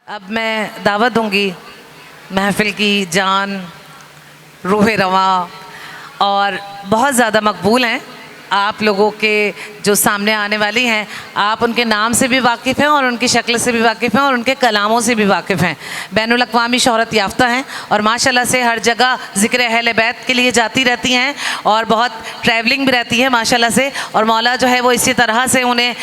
अब मैं दावत दूंगी महफ़िल की जान रूह रवा और बहुत ज़्यादा मकबूल हैं आप लोगों के जो सामने आने वाली हैं। आप उनके नाम से भी वाकिफ़ हैं और उनकी शक्ल से भी वाकिफ़ हैं और उनके कलामों से भी वाकिफ़ हैं। बैनुल अक़वामी शोहरत याफ्ता हैं और माशाल्लाह से हर जगह ज़िक्र अहले बैत के लिए जाती रहती हैं और बहुत ट्रैवलिंग भी रहती है माशाल्लाह से। और मौला जो है वो इसी तरह से उन्हें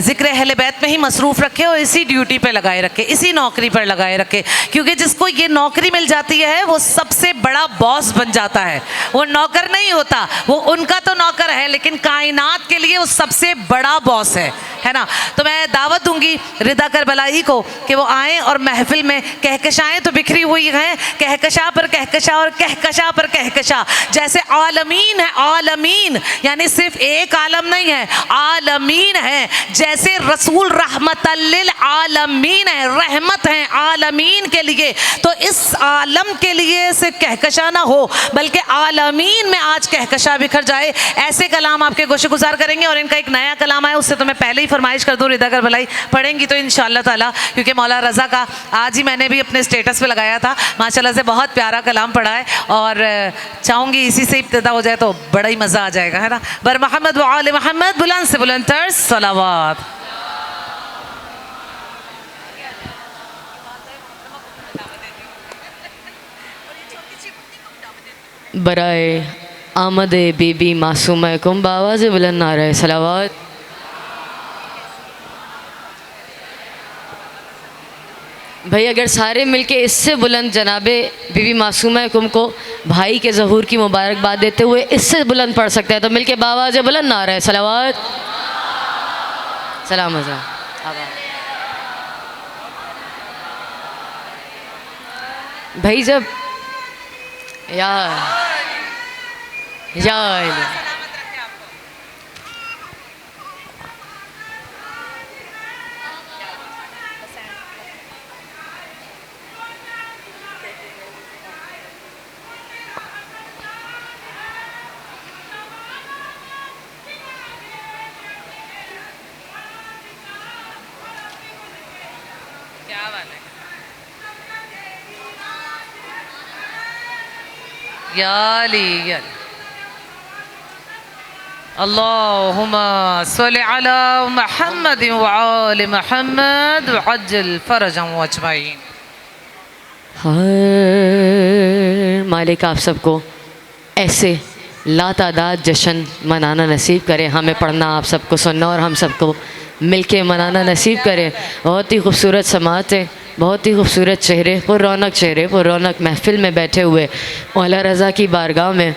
ज़िक्र अहले बैत में ही मसरूफ़ रखे और इसी ड्यूटी पर लगाए रखे, इसी नौकरी पर लगाए रखे, क्योंकि जिसको ये नौकरी मिल जाती है वो सबसे बड़ा बॉस बन जाता है। वो नौकर नहीं होता, वो उनका तो नौकर है लेकिन कायनात के लिए वो सबसे बड़ा बॉस है ना। तो मैं दावत दूंगी रिदा करबलाई को कि वो आएँ और महफिल में कहकशाएँ तो बिखरी हुई हैं, कहकशा पर कहकशा और कहकशा पर कहकशा। जैसे आलमीन है, आलमीन यानी सिर्फ एक आलम नहीं है, आलमीन है। जैसे रसूल रहमतल लिल आलमीन है, रहमत है आलमीन के लिए, तो इस आलम के लिए सिर्फ कहकशा ना हो बल्कि आलमीन में आज कहकशा बिखर जाए। ऐसे कलाम आपके गोशे गुजार करेंगे। और इनका एक नया कलाम है, उससे तो मैं पहले ही फरमाइश कर दूँ, रिदा करबलाई पढ़ेंगी तो इंशाअल्लाह ताला, क्योंकि मौला रज़ा का आज ही मैंने भी अपने स्टेटस पे लगाया था, माशाल्लाह से बहुत प्यारा कलाम पढ़ा है और चाहूँगी इसी से इब्तिदा हो जाए तो बड़ा ही मज़ा आ जाएगा, है ना। बर मोहम्मद व आले मोहम्मद, बुलंद से बुलंद तर सलावत। बराए आमद बीबी मासूम कुम बावाज़ बुलंद नारे सलावत। भाई अगर सारे मिलके इससे बुलंद जनाबे बीबी मासूम कुम को भाई के ज़हूर की मुबारकबाद देते हुए इससे बुलंद पढ़ सकते हैं तो मिलके बावाज़ बुलंद नारे सलावत। सलाम भाई जब यार क्या बात है याली याली। अल्लाहुम्मा सल्लि अला मुहम्मद व आले मुहम्मद व अज्जल फरजहम अजमईन। मालिक आप सबको ऐसे लातादाद जश्न मनाना नसीब करें, हमें पढ़ना, आप सबको सुनना और हम सबको मिलके मनाना नसीब करें। बहुत ही खूबसूरत समात है, बहुत ही खूबसूरत चेहरे, पुर रौनक महफ़िल में बैठे हुए मौला रज़ा की बारगाह में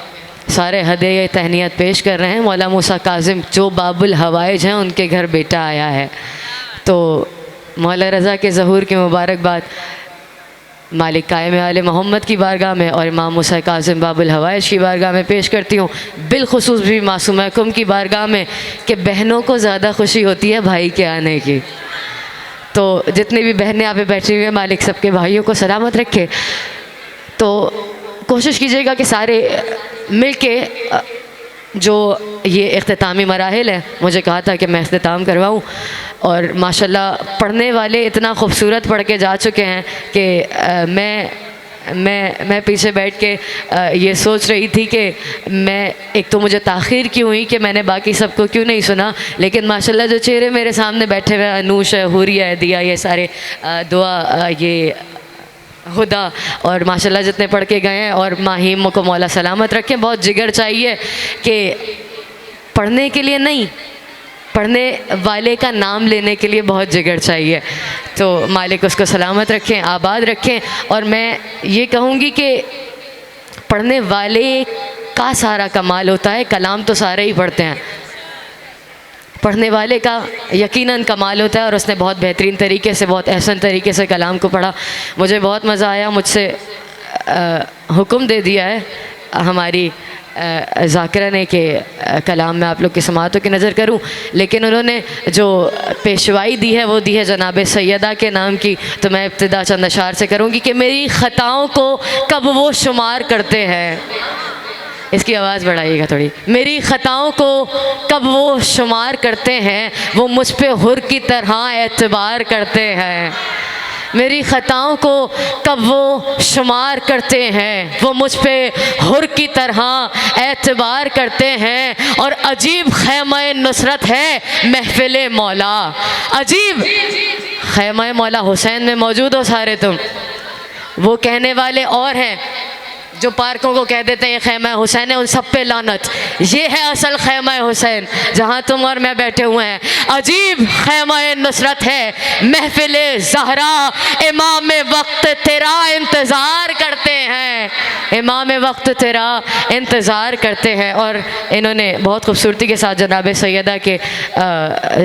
सारे हदिया तहनीत पेश कर रहे हैं। मौला मूसा काज़िम जो बाबुल हवाइज हैं उनके घर बेटा आया है, तो मौला रज़ा के ज़हूर की मुबारकबाद मालिक कायम आले मोहम्मद की बारगाह में और इमाम मूसा काज़िम बाबुल हवाइज की बारगाह में पेश करती हूँ। बिलखुसूस भी मासूम कुम की बारगाह में कि बहनों को ज़्यादा खुशी होती है भाई के आने की। तो जितनी भी बहनें यहाँ पे बैठी हुई हैं मालिक सबके भाइयों को सलामत रखे। तो कोशिश कीजिएगा कि सारे मिलके जो ये इख्तितामी मराहिल है, मुझे कहा था कि मैं इख्तिताम करवाऊँ और माशाल्लाह पढ़ने वाले इतना खूबसूरत पढ़ के जा चुके हैं कि मैं पीछे बैठ के ये सोच रही थी कि मैं एक तो मुझे ताख़ीर क्यों हुई कि मैंने बाकी सबको क्यों नहीं सुना, लेकिन माशाल्लाह जो चेहरे मेरे सामने बैठे हुए अनूश है, हुरिया है, दिया, ये सारे दुआ, ये हुदा और माशाल्लाह जितने पढ़ के गए हैं और माहीम को मौला सलामत रखें। बहुत जिगर चाहिए कि पढ़ने के लिए नहीं, पढ़ने वाले का नाम लेने के लिए बहुत जिगर चाहिए। तो मालिक उसको सलामत रखें, आबाद रखें। और मैं ये कहूँगी कि पढ़ने वाले का सारा कमाल होता है, कलाम तो सारे ही पढ़ते हैं, पढ़ने वाले का यकीनन कमाल होता है। और उसने बहुत बेहतरीन तरीके से, बहुत एहसन तरीके से कलाम को पढ़ा, मुझे बहुत मज़ा आया। मुझसे हुक्म दे दिया है हमारी ज़ाकिरा ने कि कलाम में आप लोग की समातों की नज़र करूं, लेकिन उन्होंने जो पेशवाई दी है वो दी है जनाब सैयदा के नाम की। तो मैं इब्तिदा चंद अशार से करूँगी कि मेरी ख़ताओं को कब वो शुमार करते हैं, इसकी आवाज़ बढ़ाइएगा थोड़ी। मेरी ख़ताओं को कब वो शुमार करते हैं, वो मुझ पे हुर की तरह एतबार करते हैं। मेरी ख़ताओं को कब वो शुमार करते हैं, वो मुझ पे हुर की तरह एतबार करते हैं। और अजीब ख़ैमा नुसरत है महफ़िल मौला, अजीब ख़ैमा मौला हुसैन में मौजूद हो सारे तुम। वो कहने वाले और हैं जो पार्कों को कह देते हैं ये खैमा हुसैन है, उन सब पे लानत। ये है असल खैमा हुसैन जहाँ तुम और मैं बैठे हुए हैं। अजीब खैमा नुसरत है महफिल ज़हरा, इमाम वक्त तेरा इंतज़ार करते हैं, इमाम वक्त तेरा इंतज़ार करते हैं। और इन्होंने बहुत खूबसूरती के साथ जनाब सैयदा के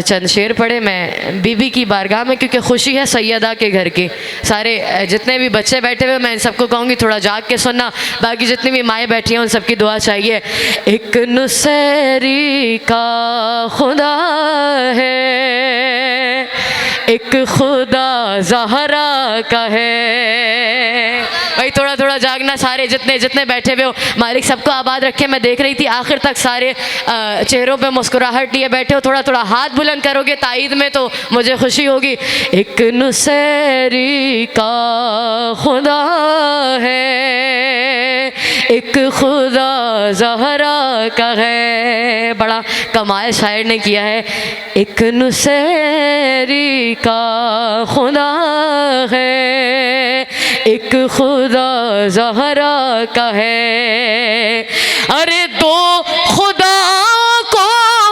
चंद शेर पढ़े। मैं बीबी की बारगाह में, क्योंकि खुशी है सैयदा के घर की, सारे जितने भी बच्चे बैठे हुए मैं इन सबको कहूँगी थोड़ा जाग के सुनना, बाकी जितनी भी माएँ बैठी हैं उन सबकी दुआ चाहिए। एक नुसैरी का खुदा है, एक खुदा ज़हरा का है। भाई थोड़ा थोड़ा जागना, सारे जितने जितने बैठे हुए हो, मालिक सबको आबाद रखे। मैं देख रही थी आखिर तक सारे चेहरों पे मुस्कुराहट लिए बैठे हो, थोड़ा थोड़ा हाथ बुलंद करोगे ताईद में तो मुझे खुशी होगी। एक नुसैरी का खुदा है, एक खुदा ज़हरा का है। बड़ा कमाल शायर ने किया है। एक नुसैरी का खुदा है, एक खुदा ज़हरा का है। अरे दो खुदाओं को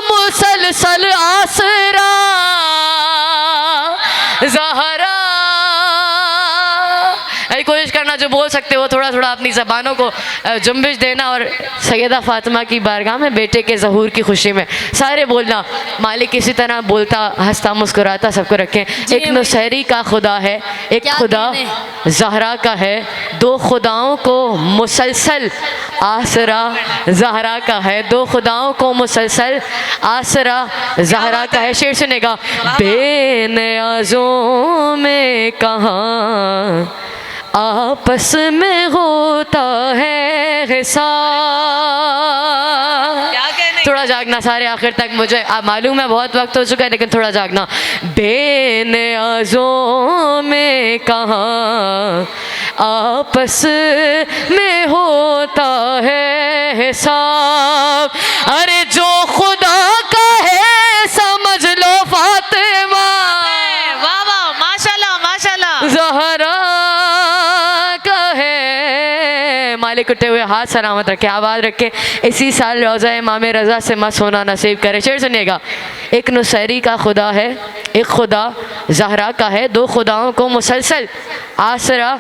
मुसलसल आसरा ज़हरा। कोशिश करना जो बोल सकते हो थोड़ा थोड़ा अपनी ज़बानों को जुम्बिश देना, और सैयदा फ़ातिमा की बारगाह में बेटे के ज़हूर की खुशी में सारे बोलना। मालिक इसी तरह बोलता हंसता मुस्कुराता सबको रखें। एक नुसैरी का खुदा है, एक खुदा ज़हरा का है, दो खुदाओं को मुसलसल आसरा ज़हरा का है, दो खुदाओं को मुसलसल आसरा ज़हरा का है। शेर सुनेगा। बेनियाज़ों में कहाँ आपस में होता है हिसाब। थोड़ा जागना सारे आखिर तक, मुझे मालूम है बहुत वक्त हो चुका है लेकिन थोड़ा जागना। बेनियाज़ों में कहाँ आपस में होता है हिसाब। अरे जो खुदा का है समझ लो फातिमा, वाह वाह माशाल्लाह माशाल्लाह, ज़हरा मालिक उठे हुए हाथ सलामत रखे, आवाज़ रखे। इसी साल रोज़ा इमाम रज़ा से मस्त होना नसीब करे। शेर सुनिएगा। एक नुसैरी का खुदा है, एक खुदा ज़हरा का है, दो खुदाओं को मुसलसल आसरा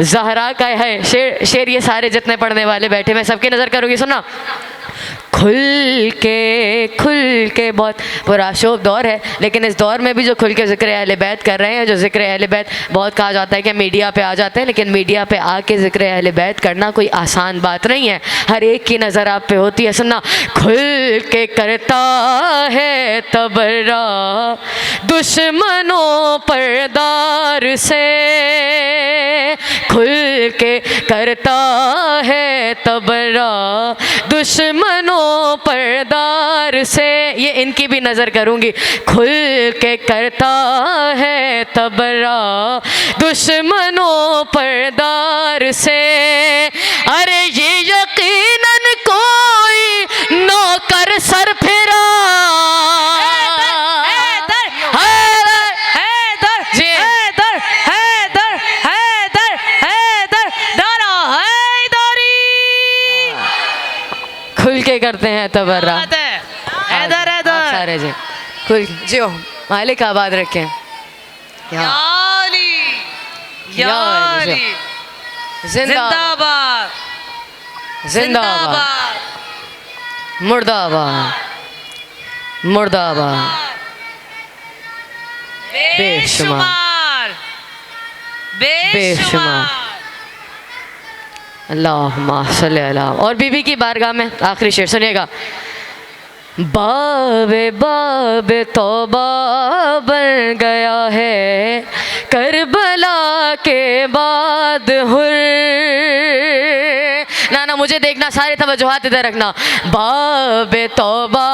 ज़हरा का है। शेर ये सारे जितने पढ़ने वाले बैठे मैं सबकी नज़र करूँगी, सुनना। खुल के बहुत पुराशोभ दौर है, लेकिन इस दौर में भी जो खुल के ज़िक्र अहले बैत कर रहे हैं, जो ज़िक्र अहले बैत बहुत कहा जाता है कि मीडिया पे आ जाते हैं, लेकिन मीडिया पे आके ज़िक्र अहले बैत करना कोई आसान बात नहीं है। हर एक की नज़र आप पे होती है। सुनना। खुल के करता है तबर्रा दुश्मनों पर दार से, खुल के करता है तबर्रा दुश्मनों पर्दार से। ये इनकी भी नज़र करूँगी। खुल के करता है तबरा दुश्मनों पर्दार से। अरे ये यकीनन कोई नौकर सर फिरा, खुल के करते हैं तबर्रा। हैदर हैदर सारे जी खुल जी हो, मालिक आबाद रखें। याली याली जिंदाबाद जिंदाबाद मुर्दाबाद मुर्दाबाद बेशुमार बेशुमार। अल्लाहुम्मा सल्ली अला। और बीबी की बारगाह में आखिरी शेर सुनिएगा। बाबे बाबे तौबा बन गया है करबला के बाद हुर, ना मुझे देखना, सारे तवज्जोहात इधर रखना। बाबे तौबा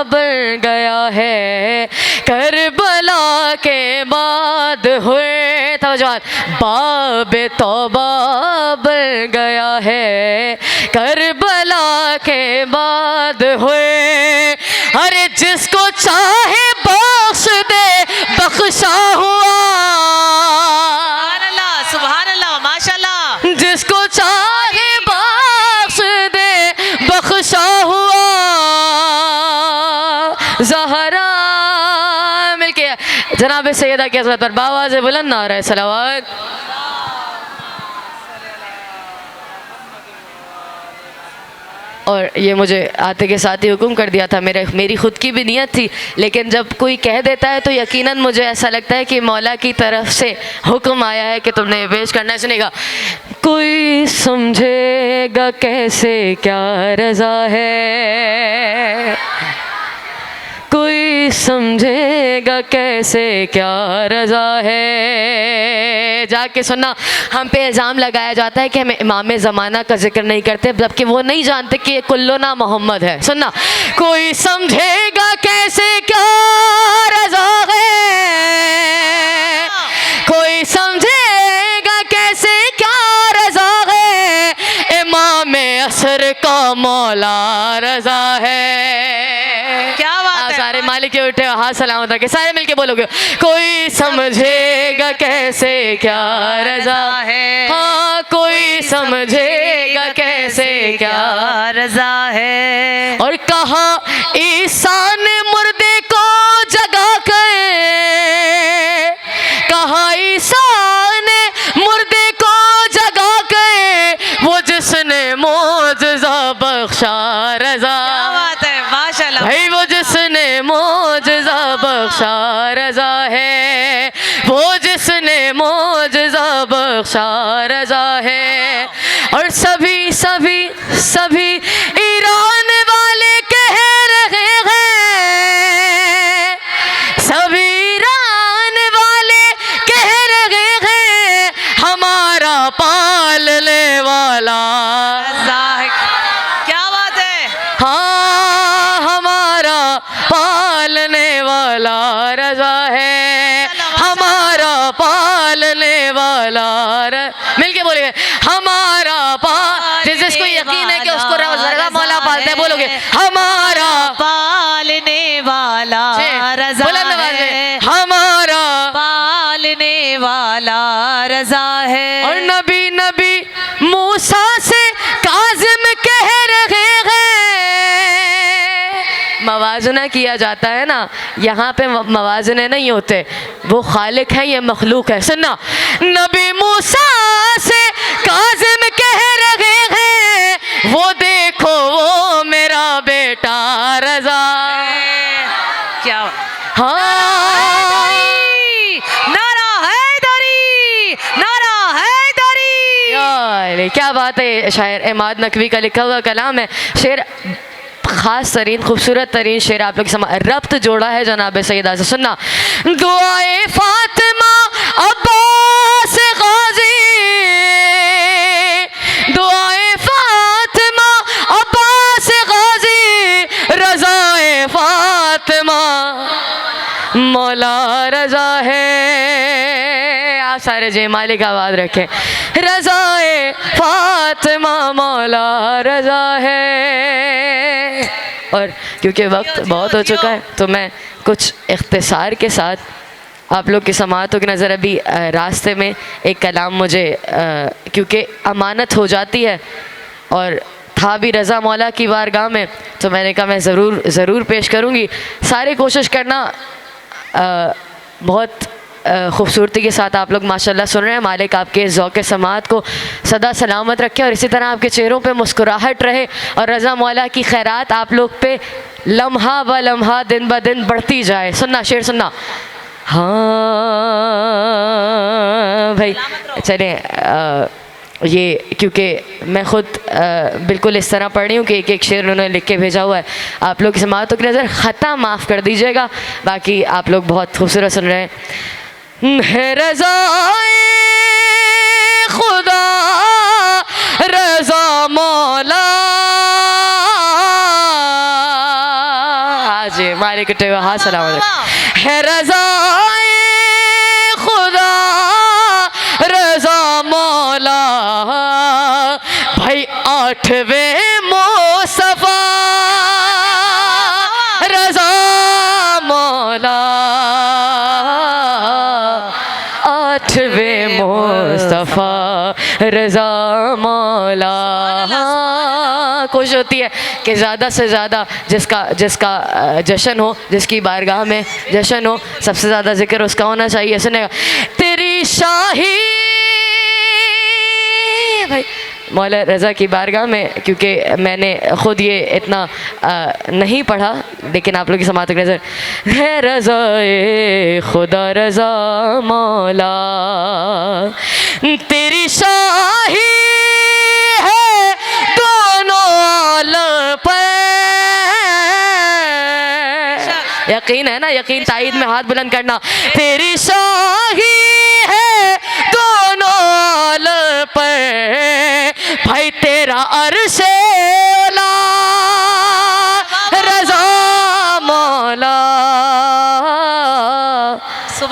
बन गया है करबला के बाद हुए, तवज्जोहात, बाबे तौबा बन गया है करबला के बाद हुए। अरे जिसको चाहे बख्श दे बख्शा हुआ, सुभान अल्लाह, माशाल्लाह। जिसको चाहे बख्श दे बख्शा हुआ। ज़हरा मिलके जनाब सैयदा की हज़रत पर बावाज़ बुलंद नारे सलावत। और ये मुझे आते के साथ ही हुक्म कर दिया था, मेरी ख़ुद की भी नीयत थी, लेकिन जब कोई कह देता है तो यकीनन मुझे ऐसा लगता है कि मौला की तरफ से हुक्म आया है कि तुमने पेश करना है। सुनेगा, कोई समझेगा कैसे क्या रज़ा है, कोई समझेगा कैसे क्या रज़ा है। जाके सुनना, हम पे इल्ज़ाम लगाया जाता है कि हम इमाम ज़माना का जिक्र नहीं करते, जबकि वो नहीं जानते कि ये कुल्लुना मोहम्मद है। सुनना, कोई समझेगा कैसे क्या रज़ा है, कोई समझेगा कैसे क्या रज़ा है, इमाम असर का मौला रज़ा है। क्या बात है, सारे मालिक के उठे हाथ सलामत रखे, सारे मिलके बोलोगे, कोई समझेगा कैसे क्या रज़ा है, हाँ कोई समझेगा कैसे क्या रज़ा है। और कहा ईसा ने मुर्दे को जगा कर, कहा ईसा ने मुर्दे को जगा कर, वो जिसने मोजज़ा बख्शा रज़ा। क्या बात है, माशाल्लाह भाई, वो जिसने मोजज़ा बख्शा रज़ा है, वो जिसने मोजज़ा बख्शा रज़ा है। और सभी सभी सभी ईरान वाले कह रहे हैं, सभी ईरान वाले कह रहे हैं, हमारा पालने वाला रज़ा है। क्या बात है, हाँ हमारा पालने वाला रज़ा है, हमारा पालने वाला मिलके बोलेंगे, हमारा जिसको यकीन है कि उसको रज़ा मौला पालता है, बोलोगे हमारा पालने वाला रज़ा बुलंद आवाज़ में, है, हमारा पालने वाला रज़ा है। और नबी नबी मूसा से काज़िम कह रहे हैं, मवाज़ना किया जाता है ना, यहाँ पे मवाज़ने नहीं होते, वो खालिक है, ये मखलूक है। सुनना, नबी मूसा से काज़िम कह रहे हैं, वो देखो वो मेरा बेटा रज़ा। क्या हाँ, नारा हैदरी, नारा हैदरी। यार क्या बात है, शायर इमाद नकवी का लिखा हुआ कलाम है। शेर ख़ास तरीन खूबसूरत तरीन शेर आप लोग रब्त जोड़ा है जनाब सैयदा से। सुनना, दुआए फातिमा अब्बास गाजी, दुआए फातिमा अब्बास गाजी, रज़ाए फातिमा मौला रज़ा है। आप सारे जय मालिक आवाज़ रखें, रज़ाए फातिमा मौला रज़ा है। और क्योंकि वक्त बहुत हो चुका है तो मैं कुछ इख्तिसार के साथ आप लोग की समाअतों की नज़र, अभी रास्ते में एक कलाम मुझे क्योंकि अमानत हो जाती है और था भी रज़ा मौला की बारगाह में, तो मैंने कहा मैं ज़रूर पेश करूँगी। सारे कोशिश करना, बहुत खूबसूरती के साथ आप लोग माशाल्लाह सुन रहे हैं। मालिक आपके ज़ौक़ समाअत को सदा सलामत रखे और इसी तरह आपके चेहरों पे मुस्कुराहट रहे और रज़ा मौला की खैरात आप लोग पे लम्हा ब लम्हा दिन ब दिन बढ़ती जाए। सुनना, शेर सुनना। हाँ भाई चलें, ये क्योंकि मैं ख़ुद बिल्कुल इस तरह पढ़ रही हूँ कि एक एक शेर उन्होंने लिख के भेजा हुआ है। आप लोग की समाअतों की नज़र ख़ता माफ़ कर दीजिएगा, बाकी आप लोग बहुत खूबसूरत सुन रहे हैं। रज़ा खुदा रज़ा करते हुए हाथ सलामत रखें। है रज़ाए खुदा रज़ा मौला भाई आठवें मुस्तफा रज़ा मौला आठवें मुस्तफा रज़ा मौला। कोशिश होती है कि ज़्यादा से ज़्यादा जिसका जश्न हो, जिसकी बारगाह में जश्न हो, सबसे ज़्यादा जिक्र उसका होना चाहिए। सुनेगा तेरी शाही भाई मौला रज़ा की बारगाह में, क्योंकि मैंने ख़ुद ये इतना नहीं पढ़ा, लेकिन आप लोग की समात नज़र है रज़ाए खुदा रज़ा मौला तेरी शाही है दोनों आलम पर। यकीन है ना, यकीन ताईद में हाथ बुलंद करना। तेरी शाही है दोनों आलम पर भाई तेरा अर्शे ओला रज़ा मौला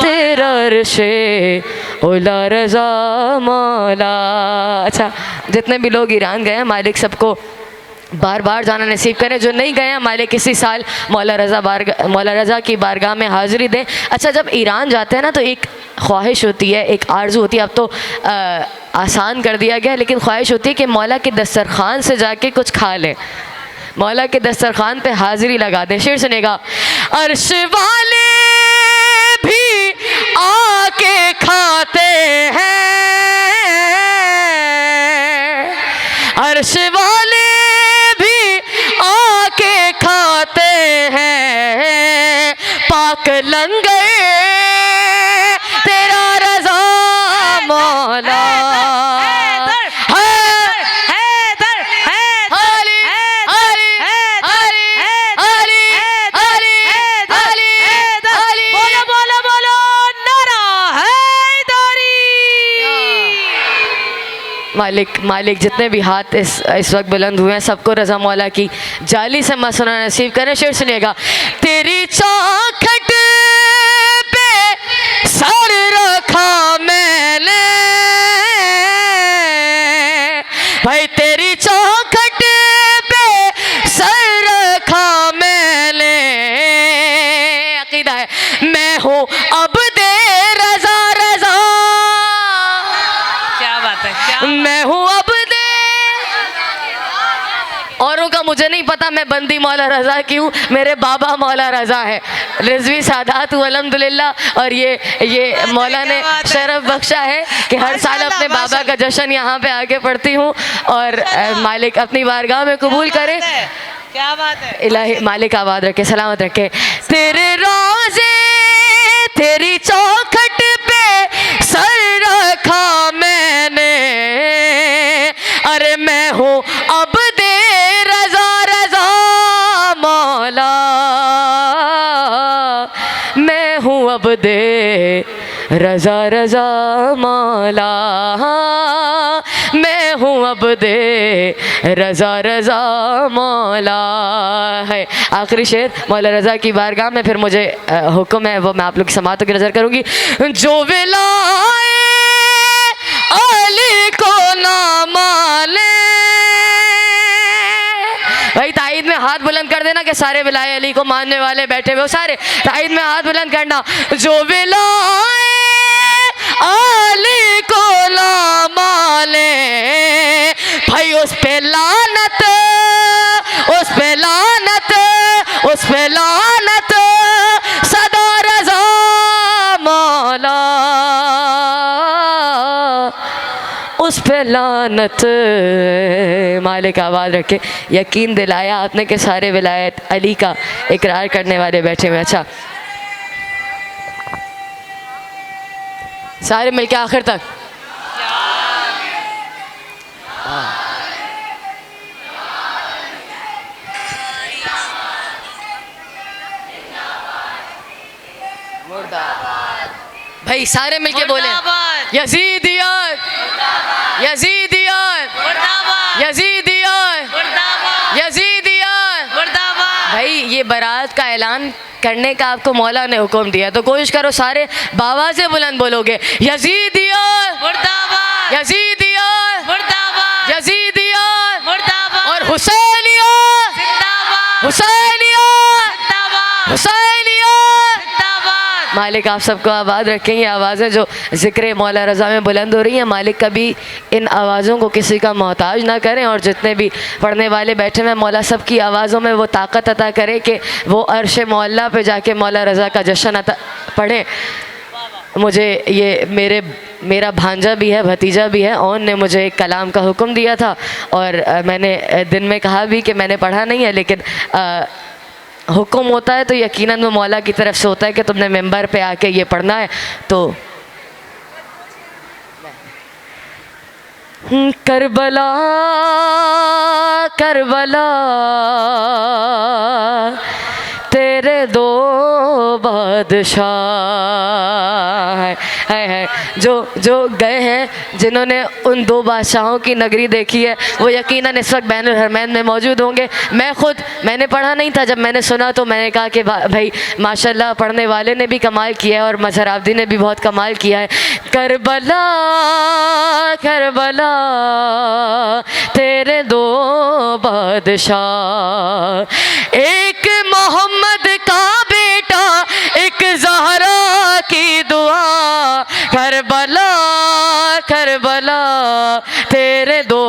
तेरा अर्शे ओला रज़ा मौला। अच्छा, जितने भी लोग ईरान गए हैं मालिक सबको बार बार जाना नसीब करें। जो नहीं गए हैं मालिक किसी साल मौला रज़ा की बारगाह में हाज़िरी दें। अच्छा, जब ईरान जाते हैं ना तो एक ख्वाहिश होती है, एक आरज़ू होती है। अब तो आसान कर दिया गया है, लेकिन ख्वाहिश होती है कि मौला के दस्तरखान से जाके कुछ खा लें, मौला के दस्तरखान पे हाज़िरी लगा दें। शेर सुनेगा अर्श वाले भी आके खाते हैं, अर्श वाले भी आके खाते हैं, पाक लंगर तेरा रज़ा मौला मालिक जितने भी हाथ इस वक्त बुलंद हुए हैं सबको रज़ा मौला की जाली से मसना नसीब करें। शेर सुनिएगा तेरी चौखट पे सर रखा मैंने भाई तेरी चौखट पे सर रखा मैंने। अकीदा है मैं हूँ अब दे रज़ा रज़ा, क्या बात है, क्या मैं हूँ अब दे। औरों का मुझे नहीं पता, मैं बंदी मौला रज़ा की हूँ, मेरे बाबा मौला रज़ा है, रिजवी सादात हूँ अल्हम्दुलिल्लाह। और ये मौला ने शरफ बख्शा है कि हर साल अपने बाबा का जश्न यहाँ पे आके पढ़ती हूँ। और मालिक अपनी बारगाह में कबूल करे। क्या बात है। इलाही मालिक आबाद रखे, सलामत रखे। तेरे रोज़े तेरी चौखट पे सर रखा मैंने, अरे मैं हूँ अब दे रज़ा रज़ा मौला, मैं हूँ अब दे रज़ा रज़ा मौला, मैं हूँ अब दे रज़ा रज़ा मौला। है आखिरी शेर मौला रज़ा की बारगाह में, फिर मुझे हुक्म है वो मैं आप लोग की समातों की नज़र करूँगी। जो विलाए अली को ना माने, भाई ताईद में हाथ बुलंद कर देना कि सारे विलाए अली को मानने वाले बैठे हुए हो, सारे ताईद में हाथ बुलंद करना। जो विलाए अली को ना माने भाई उस पे लानत, उस पे लानत, उस पे लानत सदा रज़ा मौला, उस पे लानत। मालिक आवाज़ रखे। यकीन दिलाया आपने कि सारे विलायत अली का इकरार करने वाले बैठे हुए। अच्छा, सारे मिलके आखिर तक भाई सारे मिलके बोले यजीदियत यजीदियत यजीदियत यजीदियत। भाई ये बारात का ऐलान करने का आपको मौला ने हुक्म दिया, तो कोशिश करो सारे बाबा से बुलंद बोलोगे, यजीदियत मुर्दाबाद, यजीदियत मुर्दाबाद, यजीदियत मुर्दाबाद, और हुसैनियत जिंदाबाद, हुसैनियत जिंदाबाद, हुसैनियत। जिंदाबाद। मालिक आप सबको आबाद रखें। ये आवाज़ें जो ज़िक्र मौला रज़ा में बुलंद हो रही हैं, मालिक कभी इन आवाज़ों को किसी का मोहताज ना करें, और जितने भी पढ़ने वाले बैठे हैं मौला सब की आवाज़ों में वो ताकत अता करे कि वो अर्श मौला पे जाके मौला रज़ा का जश्न अता पढ़ें। मुझे ये मेरा भांजा भी है, भतीजा भी है, और ने मुझे एक कलाम का हुक्म दिया था, और मैंने दिन में कहा भी कि मैंने पढ़ा नहीं है, लेकिन हुक्म होता है तो यकीनन वो मौला की तरफ से होता है कि तुमने मेंबर पे आके ये पढ़ना है। तो करबला करबला तेरे दो बादशाह है जो गए हैं, जिन्होंने उन दो बादशाहों की नगरी देखी है, वो यकीनन इस वक्त बैनुल हरमैन में मौजूद होंगे। मैंने पढ़ा नहीं था, जब मैंने सुना तो मैंने कहा कि भाई माशाल्लाह पढ़ने वाले ने भी कमाल किया है और मजहर आब्दी ने भी बहुत कमाल किया है। करबला करबला तेरे दो बादशाह, एक मोहम्मद का बेटा एक ज़हरा की दुआ, करबला करबला तेरे दो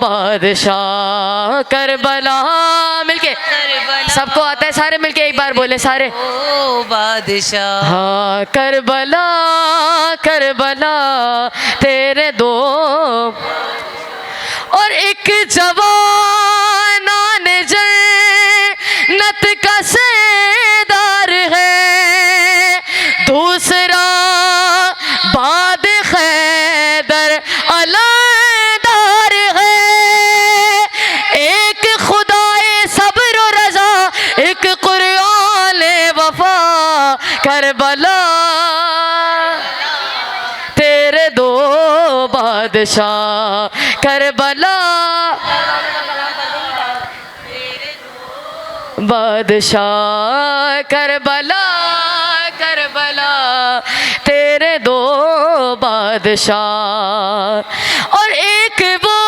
बादशाह। करबला मिलके सबको आता है, सारे मिलके एक बार बोले सारे, ओ बादशाह। हाँ करबला करबला तेरे दो, और एक जवान आने जन्नत का सेदार है, दूसरा बाद खैदर अलदार है, एक खुदाए सब्र व रज़ा, एक कुरान वफा। करबला तेरे दो बादशाह, करबला बादशाह, करबला करबला तेरे दो बादशाह, और एक वो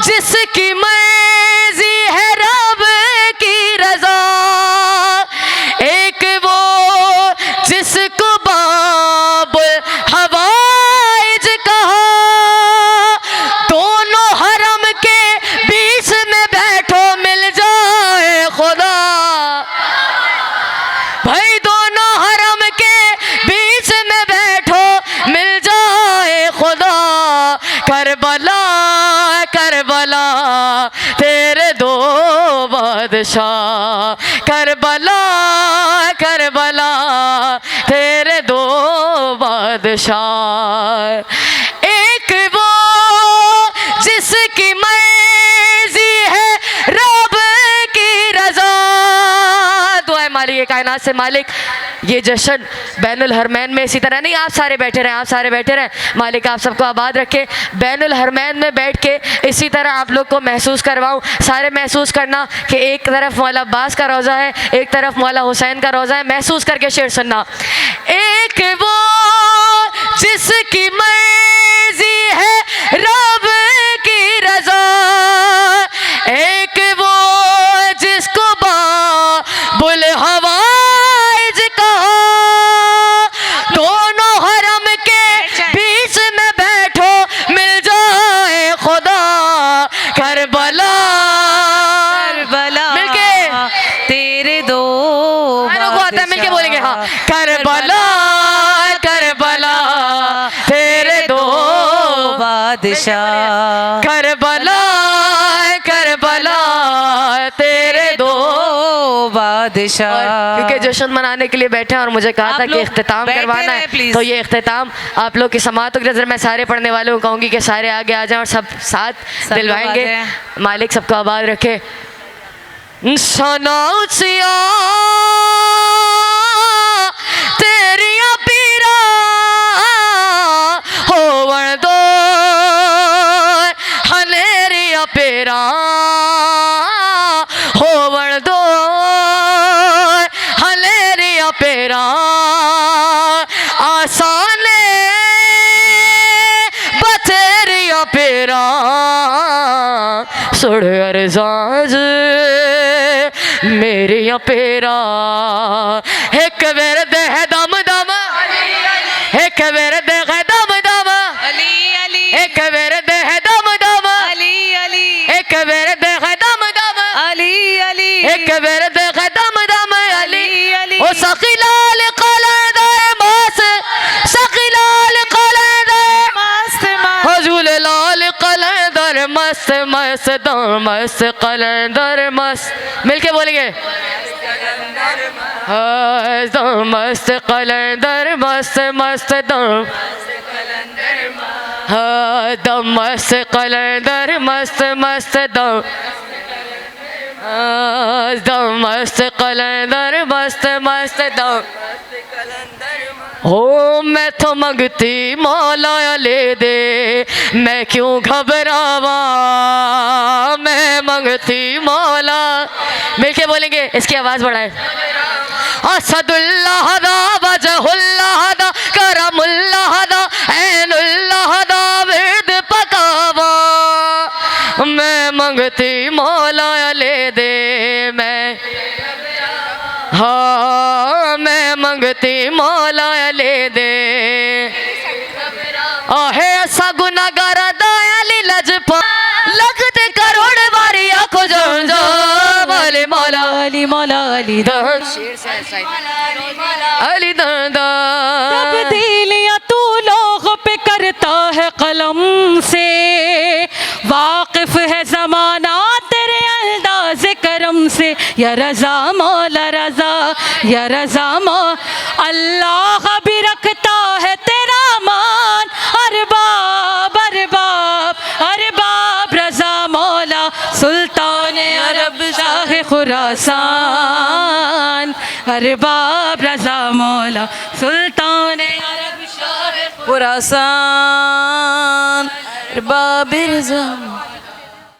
जिसकी मर्जी है रब की रजा, एक वो जिसको बाबुल हवाइज कहा, दोनों हरम के बीच में बैठो मिल जाए खुदा, भाई दोनों हरम के बीच में बैठो मिल जाए खुदा। करबला करबला तेरे दो बादशाह, करबला करबला तेरे दो बादशाह, एक वो जिसकी मर्जी है रब की रजा। दुआ मालिक कायनात से, मालिक ये जश्न बैनुल हरमैन में इसी तरह नहीं, आप सारे बैठे रहें, आप सारे बैठे रहें, मालिक आप सबको आबाद रखे। बैनुल हरमैन में बैठ के इसी तरह आप लोग को महसूस करवाऊँ, सारे महसूस करना कि एक तरफ मौला अब्बास का रोज़ा है, एक तरफ मौला हुसैन का रोज़ा है, महसूस करके शेर सुनना। एक वो जिसकी मर्जी है रब की रजा, एक वो जिसको बाबुल हवाइज कहा, दोनों हरम के बीच में बैठो मिल जाए खुदा। करबला करबला मिलके तेरे दो को आता है, मिलके बोलेंगे हाँ। करबला करबला तेरे दो बादशाह, करबला करबला तेरे दो बादशाह। क्योंकि जश्न मनाने के लिए बैठे हैं और मुझे कहा आप था कि लोग इख्तिताम बैठे करवाना रहें, है, प्लीज। तो ये इख्तिताम आप लोग की समातों की नज़र मैं सारे पढ़ने वालों को कहूँगी कि सारे आगे आ जाएं और सब साथ सब दिलवाएंगे। लोग आ जाएं। मालिक सबको आबाद रखे। सनाउ सिया तेरिया पीरा होवण दो हनेरिया पेरा होवण दो पेरा सुड़ अरजाज मेरिया पेरा एक बेर दे दम दम एक बेर दे दम दम अली अली एक बेर दे दम दम अली अली एक बेर दे दम दम अली अली एक बेर दे दम दम अली अली ओ सखीलाल कलंदर मस्त सखीलाल कलंदर मस्त मस्त हजूल लाल कलंदर मस्त मस्त दम मस्त कलंदर मस्त मिलके बोलेंगे दम मस्त कलंदर मस्त मस्त दम दम मस्त कलंदर मस्त मस्त दम दम मस्त कलंदर मस्त मस्त दम हो मैं तो मंगती मौला ले दे मैं क्यों घबरावा मैं मंगती मौला मिलके बोलेंगे इसकी आवाज़ बढ़ाए असदुल्लाह दा वजहुल्लाह दा करमुल्लाह दा ऐनुल्लाह दा विद पकावा मैं मंगती मौला ले दे मैं हाँ मैं मंगती मौला ले दे आहे ऐसा गुनाहगार दयाली लजपा लगते करोड़ बारी आंखों जो वाले मौला अली मौला अली अली दंदा तब्दीलियां तू लोगों पे करता है कलम से वाकिफ है जमाना तेरे अंदाज करम से या रजा मौला रजा या रजा अल्लाह भी रखता है तेरा मान अरबाब अरबाब अरबाब रजा मौला सुल्तान अरब शाह खुरासान अरबाब रजा मौला सुल्तान अरब शाह खुरासान अरबाब रजा